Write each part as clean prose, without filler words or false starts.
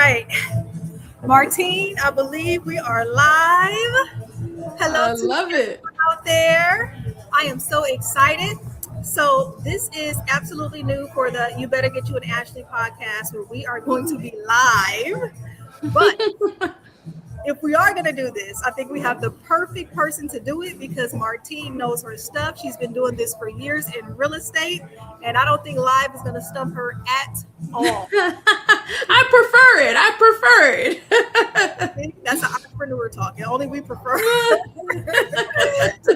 right. Martine, I believe we are live. Hello I to love it. everyone out there. I am so excited. So, this is absolutely new for the You Better Get You an Ashley podcast where we are going to be live. But if we are going to do this, I think we have the perfect person to do it because Martine knows her stuff. She's been doing this for years in real estate, and I don't think live is going to stump her at all. I prefer it. That's an entrepreneur talking. Only we prefer to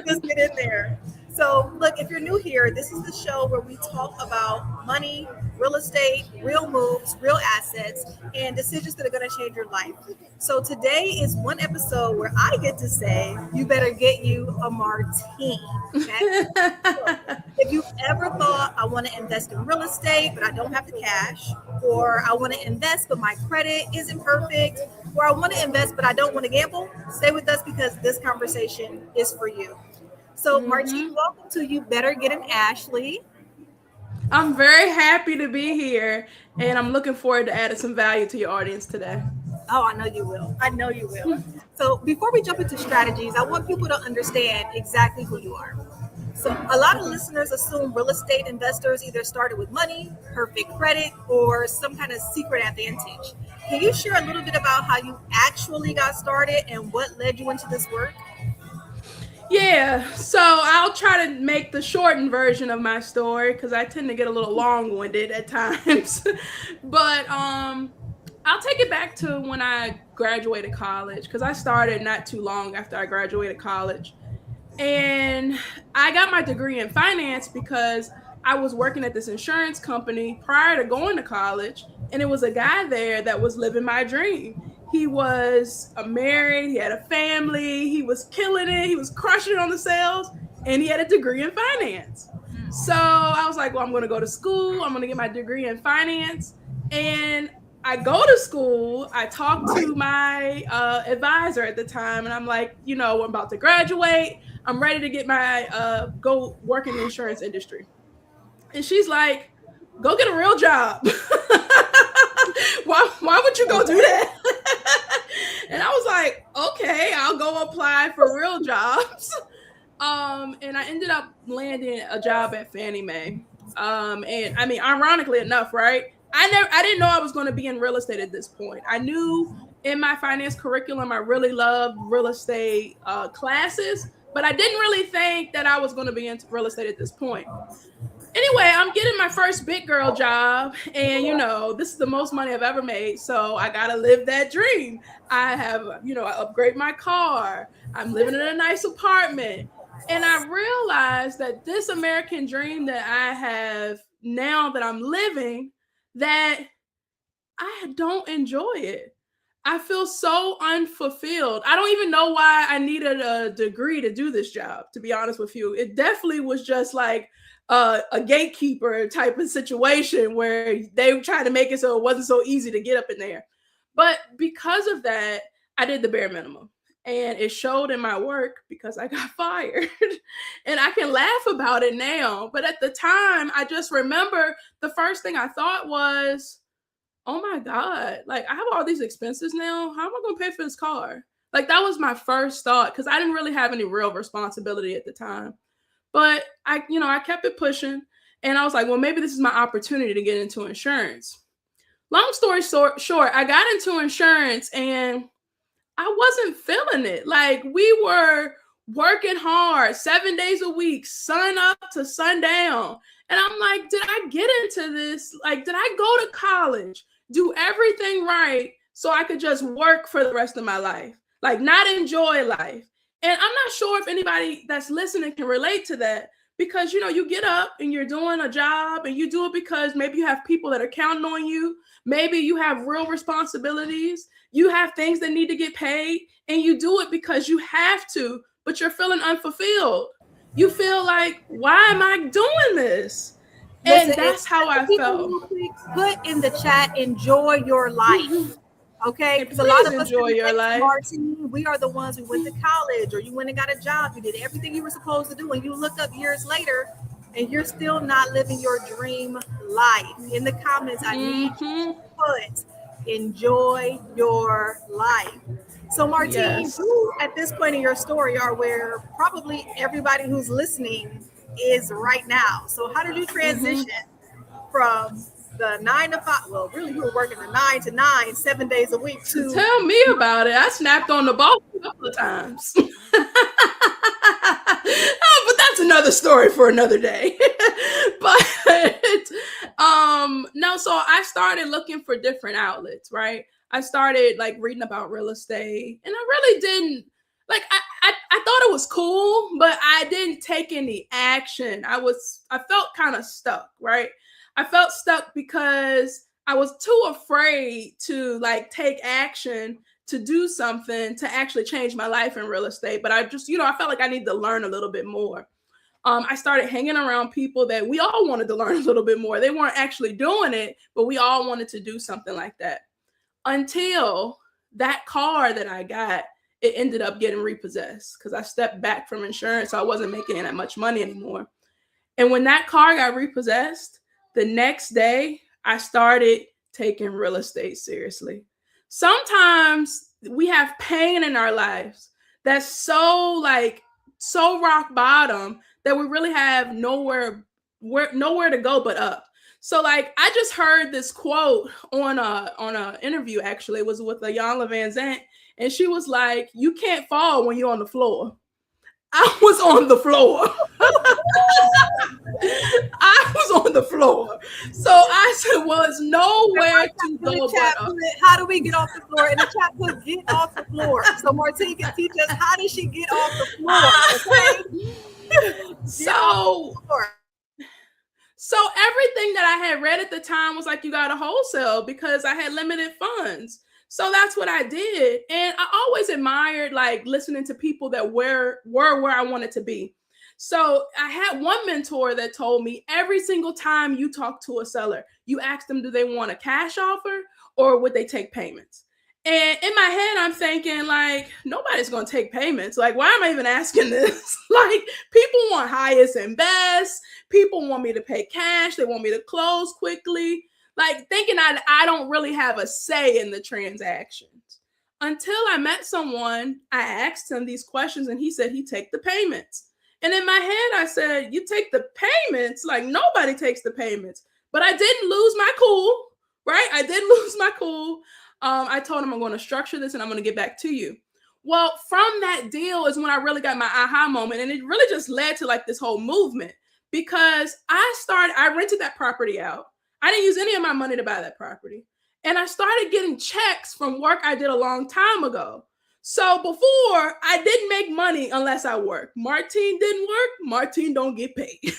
just get in there. So, look, if you're new here, this is the show where we talk about money, real estate, real moves, real assets, and decisions that are going to change your life. So, today is one episode where I get to say, you better get you a Martine. Okay? So, if you've ever thought, I want to invest in real estate, but I don't have the cash, or I want to invest, but my credit isn't perfect, or I want to invest, but I don't want to gamble, stay with us because this conversation is for you. So, Martine, welcome to You Better Get an Ashley. I'm very happy to be here, and I'm looking forward to adding some value to your audience today. Oh, I know you will. I know you will. So, before we jump into strategies, I want people to understand exactly who you are. So, a lot of listeners assume real estate investors either started with money, perfect credit, or some kind of secret advantage. Can you share a little bit about how you actually got started and what led you into this work? Yeah, so I'll try to make the shortened version of my story because I tend to get a little long-winded at times. But I'll take it back to when I graduated college because I started not too long after I graduated college. And I got my degree in finance because I was working at this insurance company prior to going to college. And it was a guy there that was living my dream. He was married, he had a family, he was killing it, he was crushing it on the sales, and he had a degree in finance. So I was like, well, I'm going to go to school, I'm going to get my degree in finance. And I go to school, I talk to my advisor at the time, and I'm like, I'm about to graduate. I'm ready to get my go work in the insurance industry. And she's like, go get a real job. why would you go do that? And I was like, okay, I'll go apply for real jobs. And I ended up landing a job at Fannie Mae. And I mean, ironically enough, right? I didn't know I was going to be in real estate at this point. I knew in my finance curriculum, I really loved real estate classes, but I didn't really think that I was going to be into real estate at this point. Anyway, I'm getting my first big girl job, and this is the most money I've ever made, so I gotta live that dream. I have, I upgrade my car. I'm living in a nice apartment, and I realized that this American dream that I have now that I'm living, that I don't enjoy it. I feel so unfulfilled. I don't even know why I needed a degree to do this job, to be honest with you. It definitely was just like a gatekeeper type of situation where they tried to make it so it wasn't so easy to get up in there. But because of that, I did the bare minimum. And it showed in my work because I got fired. And I can laugh about it now. But at the time, I just remember the first thing I thought was, oh my God, like I have all these expenses now. How am I going to pay for this car? Like that was my first thought because I didn't really have any real responsibility at the time. But I kept it pushing and I was like, well, maybe this is my opportunity to get into insurance. Long story short, I got into insurance and I wasn't feeling it. Like we were working hard 7 days a week, sun up to sundown. And I'm like, did I get into this? Like, did I go to college, do everything right so I could just work for the rest of my life? Like, not enjoy life. And I'm not sure if anybody that's listening can relate to that because, you get up and you're doing a job and you do it because maybe you have people that are counting on you. Maybe you have real responsibilities. You have things that need to get paid and you do it because you have to, but you're feeling unfulfilled. You feel like, why am I doing this? And Listen, that's how I felt. Put in the chat, enjoy your life. Okay, And because a lot of us enjoy your life. Martine, we are the ones who went to college or you went and got a job. You did everything you were supposed to do, and you look up years later, and you're still not living your dream life. In the comments, I need you to put enjoy your life. So, Martine, Yes. you at this point in your story are where probably everybody who's listening is right now. So, how did you Mm-hmm. transition from the 9 to 5? Well, really, you were working the 9 to 9, 7 days a week to Tell me about it. I snapped on the ball a couple of times. Oh, but that's another story for another day. But no, so I started looking for different outlets, right? I started like reading about real estate, and I really didn't like I thought it was cool, but I didn't take any action. I felt kind of stuck, right? I felt stuck because I was too afraid to like take action to do something to actually change my life in real estate. But I just, I felt like I needed to learn a little bit more. I started hanging around people that we all wanted to learn a little bit more. They weren't actually doing it, but we all wanted to do something like that. Until that car that I got, it ended up getting repossessed because I stepped back from insurance. So I wasn't making that much money anymore. And when that car got repossessed, the next day I started taking real estate seriously. Sometimes we have pain in our lives that's so rock bottom that we really have nowhere to go but up. So like I just heard this quote on a interview. Actually, it was with Ayanna Van Zant, and she was like, "You can't fall when you're on the floor." I was on the floor. I was on the floor. So I said, well, it's nowhere to go but up. How do we get off the floor? And the chat put get off the floor. So Martine can teach us how does she get off the floor. Okay? So everything that I had read at the time was like, you got to wholesale because I had limited funds. So that's what I did. And I always admired like listening to people that were where I wanted to be. So I had one mentor that told me every single time you talk to a seller, you ask them, do they want a cash offer or would they take payments? And in my head, I'm thinking like, nobody's going to take payments. Like, why am I even asking this? Like, people want highest and best. People want me to pay cash. They want me to close quickly. Like thinking I don't really have a say in the transactions. Until I met someone, I asked him these questions and he said he'd take the payments. And in my head, I said, you take the payments? Like nobody takes the payments. But I didn't lose my cool, right? I didn't lose my cool. I told him I'm going to structure this and I'm going to get back to you. Well, from that deal is when I really got my aha moment. And it really just led to like this whole movement because I rented that property out. I didn't use any of my money to buy that property. And I started getting checks from work I did a long time ago. So before, I didn't make money unless I worked. Martine didn't work. Martine don't get paid.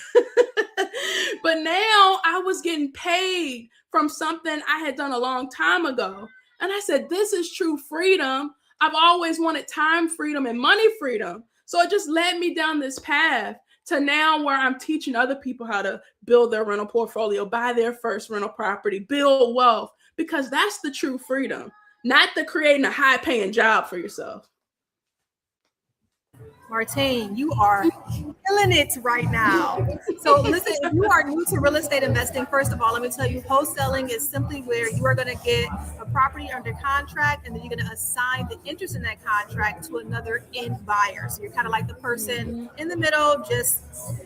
But now I was getting paid from something I had done a long time ago. And I said, this is true freedom. I've always wanted time freedom and money freedom. So it just led me down this path to now where I'm teaching other people how to build their rental portfolio, buy their first rental property, build wealth, because that's the true freedom, not the creating a high paying job for yourself. Martine, you are killing it right now. So listen, if you are new to real estate investing, first of all, let me tell you, wholesaling is simply where you are going to get a property under contract and then you're going to assign the interest in that contract to another end buyer. So you're kind of like the person in the middle, just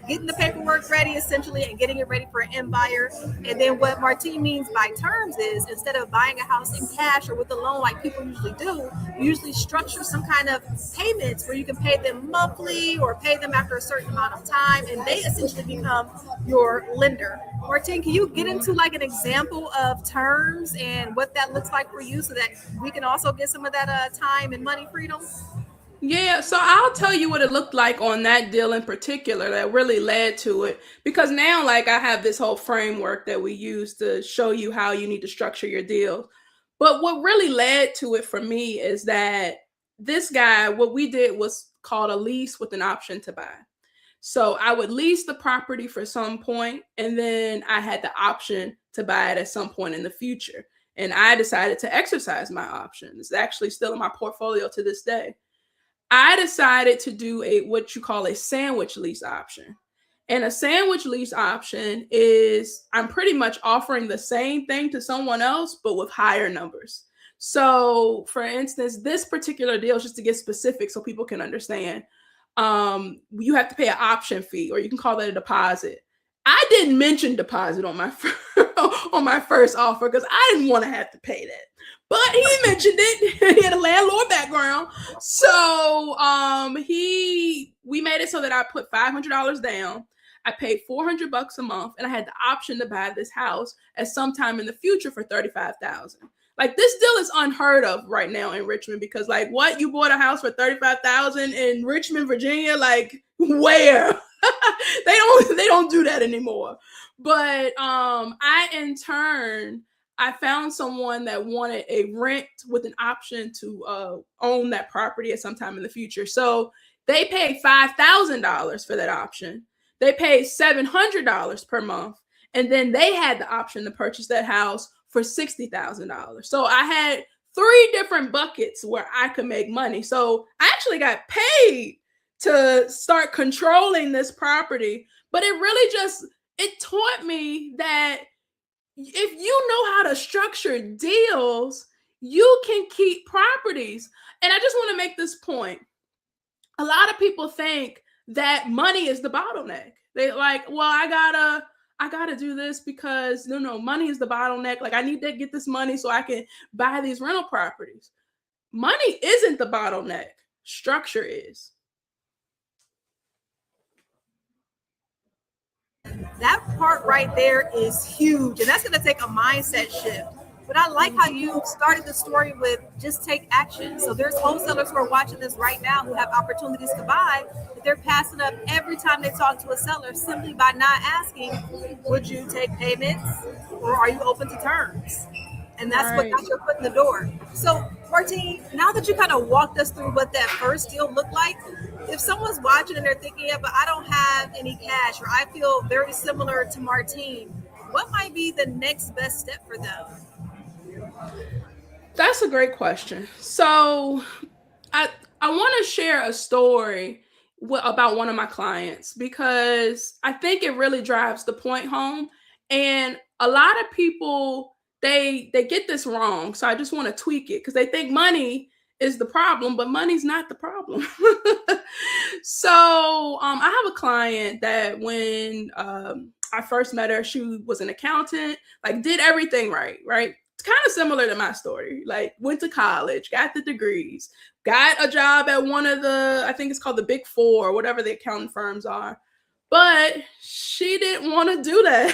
getting the paperwork ready essentially and getting it ready for an end buyer. And then what Martine means by terms is instead of buying a house in cash or with a loan like people usually do, you usually structure some kind of payments where you can pay them monthly or pay them after a certain amount of time and they essentially become your lender. Martine, can you get into like an example of terms and what that looks like for you so that we can also get some of that time and money freedom? Yeah, so I'll tell you what it looked like on that deal in particular that really led to it. Because now, like, I have this whole framework that we use to show you how you need to structure your deals. But what really led to it for me is that this guy, what we did was called a lease with an option to buy. So I would lease the property for some point, and then I had the option to buy it at some point in the future. And I decided to exercise my option. It's actually still in my portfolio to this day. I decided to do what you call a sandwich lease option. And a sandwich lease option is I'm pretty much offering the same thing to someone else, but with higher numbers. So, for instance, this particular deal, just to get specific so people can understand, you have to pay an option fee, or you can call that a deposit. I didn't mention deposit on my on my first offer because I didn't want to have to pay that. But he mentioned it. He had a landlord background, so we made it so that I put $500 down. I paid $400 a month, and I had the option to buy this house at some time in the future for $35,000. Like, this deal is unheard of right now in Richmond, because like, what, you bought a house for $35,000 in Richmond, Virginia? Like, where? they don't do that anymore. But I in turn, I found someone that wanted a rent with an option to own that property at some time in the future. So they paid $5,000 for that option. They paid $700 per month, and then they had the option to purchase that house for $60,000. So I had 3 different buckets where I could make money. So I actually got paid to start controlling this property, but it taught me that if you know how to structure deals, you can keep properties. And I just want to make this point. A lot of people think that money is the bottleneck. They like, well, I gotta do this because no, money is the bottleneck. Like, I need to get this money so I can buy these rental properties. Money isn't the bottleneck. Structure is. That part right there is huge, and that's going to take a mindset shift. But I like how you started the story with just take action. So there's wholesalers who are watching this right now who have opportunities to buy, but they're passing up every time they talk to a seller simply by not asking, would you take payments or are you open to terms? And that's what got your foot in the door. So, Martine, now that you kind of walked us through what that first deal looked like, if someone's watching and they're thinking, yeah, but I don't have any cash, or I feel very similar to Martine, what might be the next best step for them? That's a great question. So I want to share a story about one of my clients, because I think it really drives the point home. And a lot of people, they get this wrong. So I just want to tweak it, because they think money is the problem, but money's not the problem. So I have a client that when I first met her, she was an accountant, like did everything right? It's kind of similar to my story. Like, went to college, got the degrees, got a job at one of the, I think it's called the Big Four, or whatever the accounting firms are. But she didn't want to do that.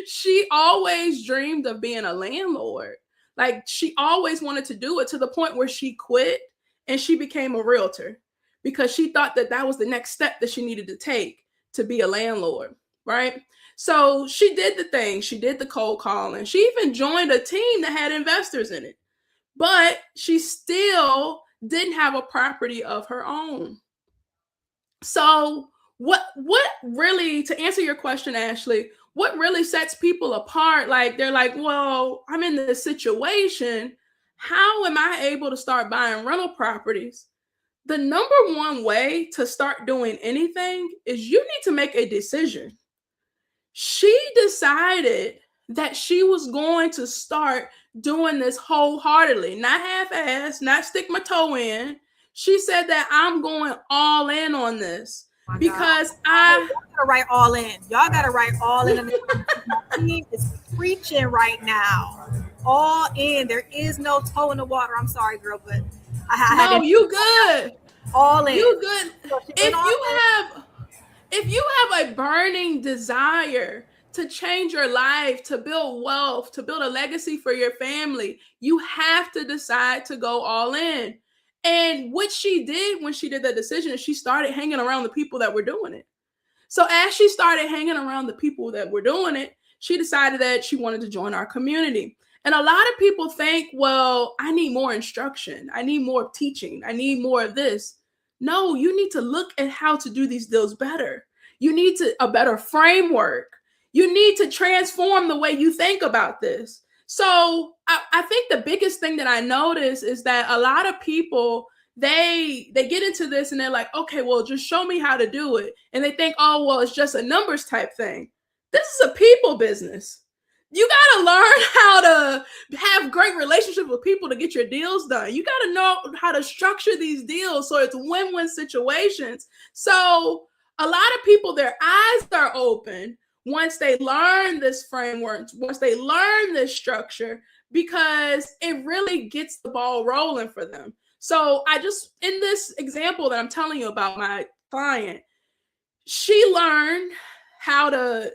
She always dreamed of being a landlord. Like, she always wanted to do it, to the point where she quit and she became a realtor, because she thought that that was the next step that she needed to take to be a landlord, right? So she did the thing. She did the cold calling. She even joined a team that had investors in it. But she still didn't have a property of her own. So what really, to answer your question, Ashley, what really sets people apart? Like, they're like, well, I'm in this situation. How am I able to start buying rental properties? The number one way to start doing anything is you need to make a decision. She decided that she was going to start doing this wholeheartedly, not half-assed, not stick my toe in. She said that I'm going all in on this, because y'all gotta write all in. Y'all gotta write all in. The team is preaching right now. All in. There is no toe in the water. I'm sorry, girl, but no, you good. All in. You good. If you have a burning desire to change your life, to build wealth, to build a legacy for your family, you have to decide to go all in. And what she did when she did that decision is she started hanging around the people that were doing it. So as she started hanging around the people that were doing it, she decided that she wanted to join our community. And a lot of people think, well, I need more instruction. I need more teaching. I need more of this. No, you need to look at how to do these deals better. You need a better framework. You need to transform the way you think about this. So I think the biggest thing that I notice is that a lot of people, they get into this and they're like, okay, well, just show me how to do it. And they think, oh, well, it's just a numbers type thing. This is a people business. You got to learn how to have great relationships with people to get your deals done. You got to know how to structure these deals so it's win-win situations. So a lot of people, their eyes are open once they learn this framework, once they learn this structure, because it really gets the ball rolling for them. So in this example that I'm telling you about, my client, she learned how to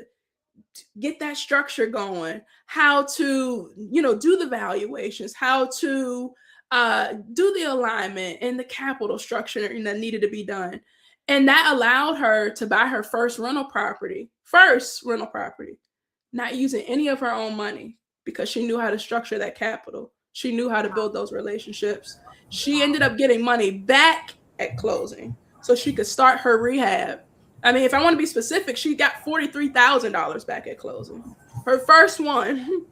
get that structure going, how to, do the valuations, how to do the alignment and the capital structure that needed to be done. And that allowed her to buy her first rental property, not using any of her own money, because she knew how to structure that capital. She knew how to build those relationships. She ended up getting money back at closing so she could start her rehab. I mean, if I want to be specific, she got $43,000 back at closing. Her first one.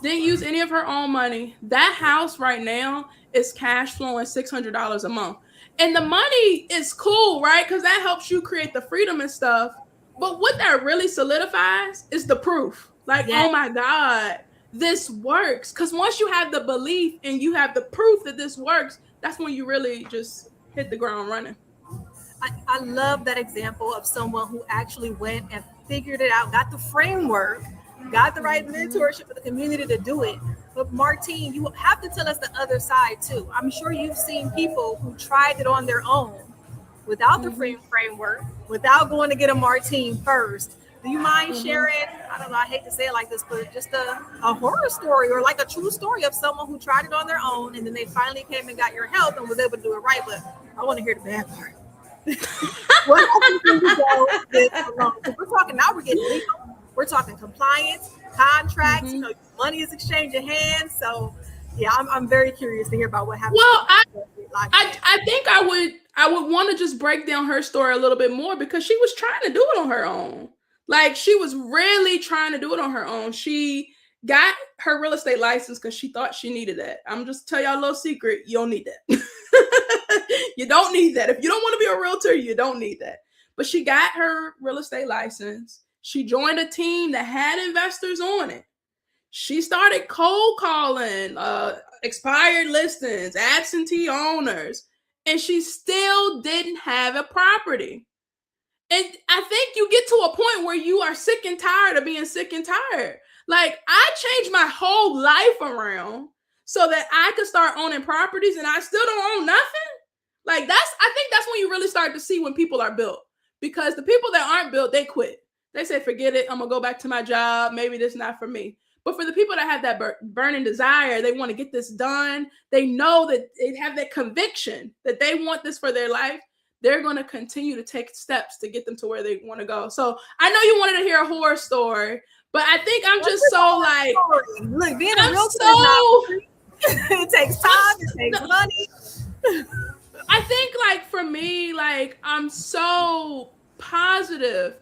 Didn't use any of her own money. That house right now is cash flowing $600 a month. And the money is cool, right? Because that helps you create the freedom and stuff. But what that really solidifies is the proof. Like, oh my God, this works. Because once you have the belief and you have the proof that this works, that's when you really just hit the ground running. I love that example of someone who actually went and figured it out, got the framework, got the right mentorship of the community to do it. But Martine, you have to tell us the other side too. I'm sure you've seen people who tried it on their own without the framework, without going to get a Martine first. Do you mind sharing, I don't know, I hate to say it like this, but just a horror story or like a true story of someone who tried it on their own and then they finally came and got your help and was able to do it right? But I want to hear the bad part. What happens when you go this alone? So we're talking now, we're getting legal, we're talking compliance, contracts, money is exchanging hands. So yeah, I'm very curious to hear about what happened. Well, I think I would want to just break down her story a little bit more, because she was trying to do it on her own. Like, she was really trying to do it on her own. She got her real estate license because she thought she needed that. I'm just tell y'all a little secret. You don't need that. You don't need that. If you don't want to be a realtor, you don't need that. But she got her real estate license. She joined a team that had investors on it. She started cold calling expired listings, absentee owners, and she still didn't have a property. And I think you get to a point where you are sick and tired of being sick and tired. Like, I changed my whole life around so that I could start owning properties, and I still don't own nothing. Like, I think that's when you really start to see when people are built, because the people that aren't built, they quit. They say, forget it. I'm going to go back to my job. Maybe this is not for me. But for the people that have that burning desire, they want to get this done. They know that they have that conviction that they want this for their life. They're going to continue to take steps to get them to where they want to go. So I know you wanted to hear a horror story, but I think I'm just so like, look, being a realtor is not free. It takes time, it takes money. I think, like, for me, like, I'm so positive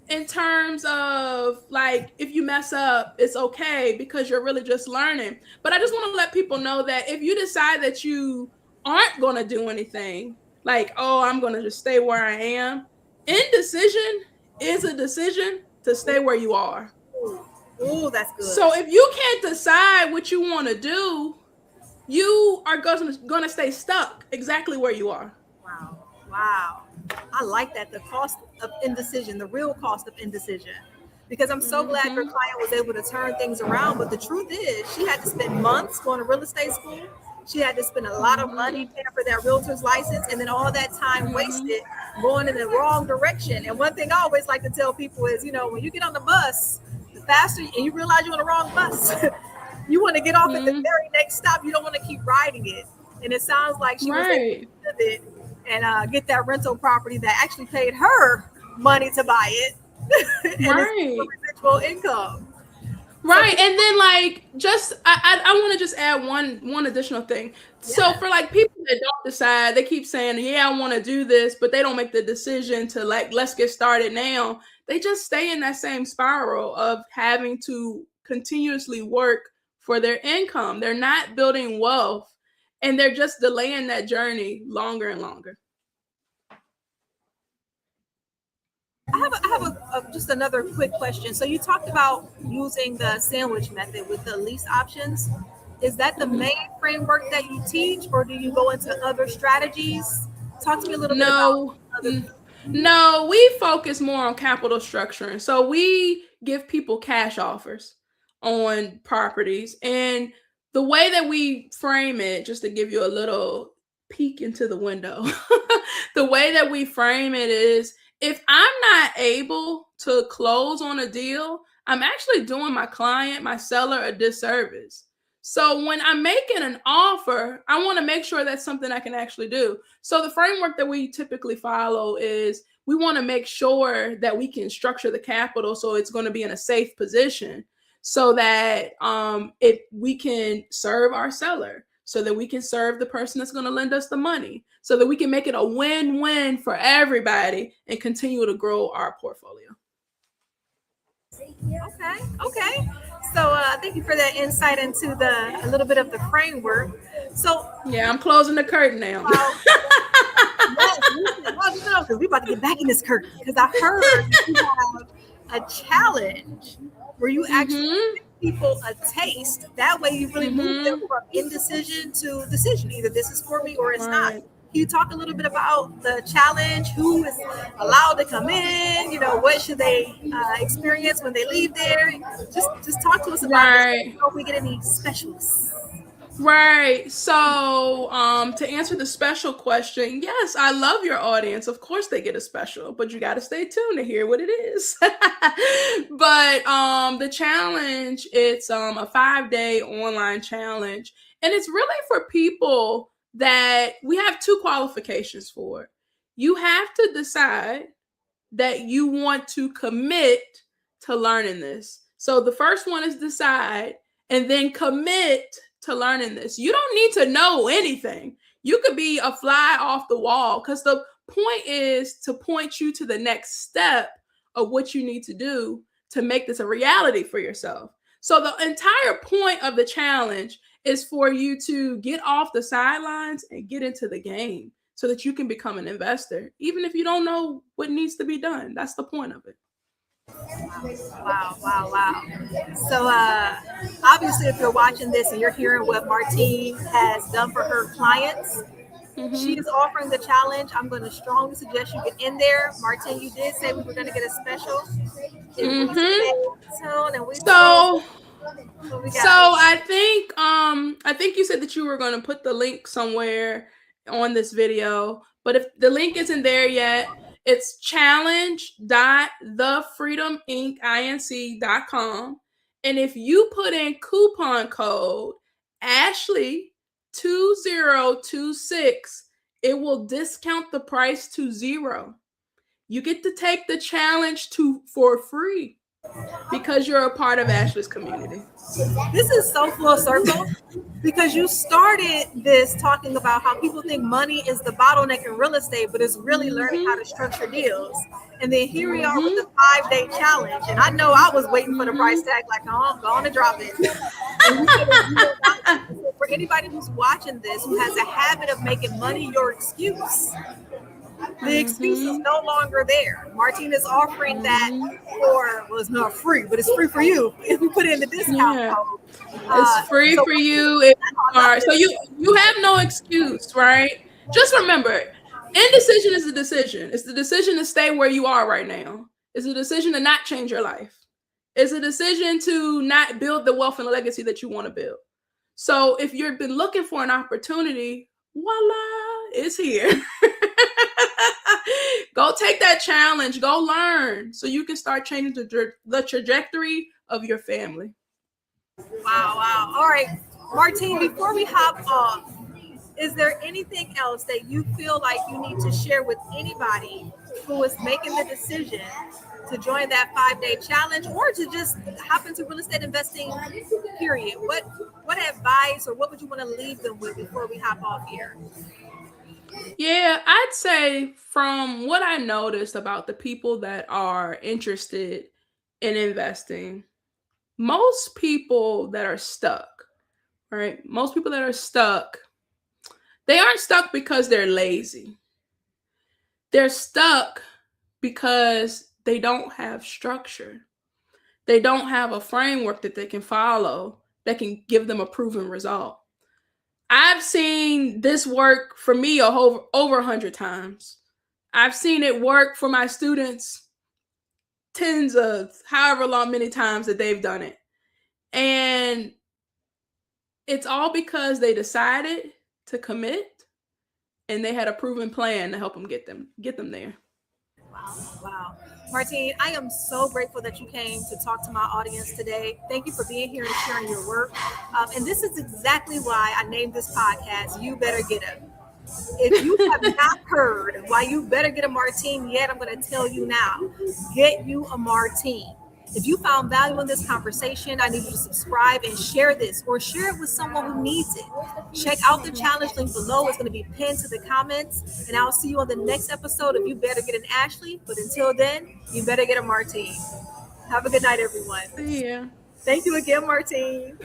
in terms of, like, if you mess up, it's okay, because you're really just learning. But I just want to let people know that if you decide that you aren't going to do anything, like, oh, I'm going to just stay where I am, indecision is a decision to stay where you are. Ooh, that's good. So if you can't decide what you want to do, you are going to stay stuck exactly where you are. Wow. I like that. The cost of indecision, the real cost of indecision. Because I'm so glad your client was able to turn things around. But the truth is, she had to spend months going to real estate school. She had to spend a lot of money paying for that realtor's license, and then all that time wasted going in the wrong direction. And one thing I always like to tell people is, when you get on the bus, the faster, and you realize you're on the wrong bus, you want to get off at the very next stop. You don't want to keep riding it. And it sounds like she was able to pivot and get that rental property that actually paid her money to buy it. And residual income. Right. And then, like, just I want to just add one additional thing. So for, like, people that don't decide, they keep saying, yeah, I want to do this, but they don't make the decision to, like, let's get started now. They just stay in that same spiral of having to continuously work for their income. They're not building wealth. and they're just delaying that journey longer and longer. I have just another quick question. So you talked about using the sandwich method with the lease options. Is that the main framework that you teach, or do you go into other strategies? Talk to me a little bit about No, other. no, we focus more on capital structuring. So we give people cash offers on properties. And the way that we frame it, just to give you a little peek into the window, the way that we frame it is, if I'm not able to close on a deal, I'm actually doing my client, my seller, a disservice. So when I'm making an offer, I want to make sure that's something I can actually do. So the framework that we typically follow is, we want to make sure that we can structure the capital so it's going to be in a safe position, so that if we can serve our seller, so that we can serve the person that's going to lend us the money, so that we can make it a win-win for everybody and continue to grow our portfolio. Okay. So thank you for that insight into a little bit of the framework. So yeah, I'm closing the curtain now. No, because we're about to get back in this curtain. Because I heard that you have a challenge where you actually give people a taste. That way, you really move them from indecision to decision. Either this is for me or it's not. Can you talk a little bit about the challenge? Who is allowed to come in? What should they experience when they leave there? Just talk to us about this. If we get any specialists. Right. So, to answer the special question, yes, I love your audience. Of course they get a special, but you got to stay tuned to hear what it is. But the challenge, it's a 5-day online challenge, and it's really for people that we have 2 qualifications for. You have to decide that you want to commit to learning this. So the first one is decide, and then commit to learning this. You don't need to know anything. You could be a fly off the wall, because the point is to point you to the next step of what you need to do to make this a reality for yourself. So the entire point of the challenge is for you to get off the sidelines and get into the game, so that you can become an investor, even if you don't know what needs to be done. That's the point of it. Wow. So obviously, if you're watching this and you're hearing what Martine has done for her clients, she is offering the challenge. I'm going to strongly suggest you get in there. Martine, you did say we were going to get a special. If we stay tuned and we I think you said that you were going to put the link somewhere on this video, but if the link isn't there yet, it's challenge.thefreedominc.com. And if you put in coupon code Ashley 2026, it will discount the price to 0. You get to take the challenge for free, because you're a part of Ashley's community. This is so full circle, because you started this talking about how people think money is the bottleneck in real estate, but it's really learning how to structure deals. And then here we are with the 5-day challenge. And I know I was waiting for the price tag, like, oh, go on and drop it. For anybody who's watching this, who has a habit of making money your excuse, the excuse is no longer there. Martine is offering that it's not free, but it's free for you if you put in the discount code. It's free for you if you are. So you have no excuse, right? Just remember, indecision is a decision. It's the decision to stay where you are right now. It's a decision to not change your life. It's a decision to not build the wealth and legacy that you want to build. So if you've been looking for an opportunity, voila, it's here. Go take that challenge. Go learn, so you can start changing the trajectory of your family. Wow. All right, Martine, before we hop off, is there anything else that you feel like you need to share with anybody who is making the decision to join that 5-day challenge, or to just hop into real estate investing, period? What advice, or what would you want to leave them with before we hop off here? Yeah, I'd say, from what I noticed about the people that are interested in investing, most people that are stuck, right? Most people that are stuck They aren't stuck because they're lazy. They're stuck because they don't have structure. They don't have a framework that they can follow that can give them a proven result. I've seen this work for me over 100 times. I've seen it work for my students tens of however long many times that they've done it. And it's all because they decided to commit and they had a proven plan to help them there. Wow. Wow. Martine, I am so grateful that you came to talk to my audience today. Thank you for being here and sharing your work. And this is exactly why I named this podcast, You Better Get It. If you have not heard why you better get a Martine yet, I'm going to tell you now. Get you a Martine. If you found value in this conversation, I need you to subscribe and share this or share it with someone who needs it. Check out the challenge link below. It's going to be pinned to the comments. And I'll see you on the next episode of You Better Get an Ashley. But until then, you better get a Martine. Have a good night, everyone. See ya. Thank you again, Martine.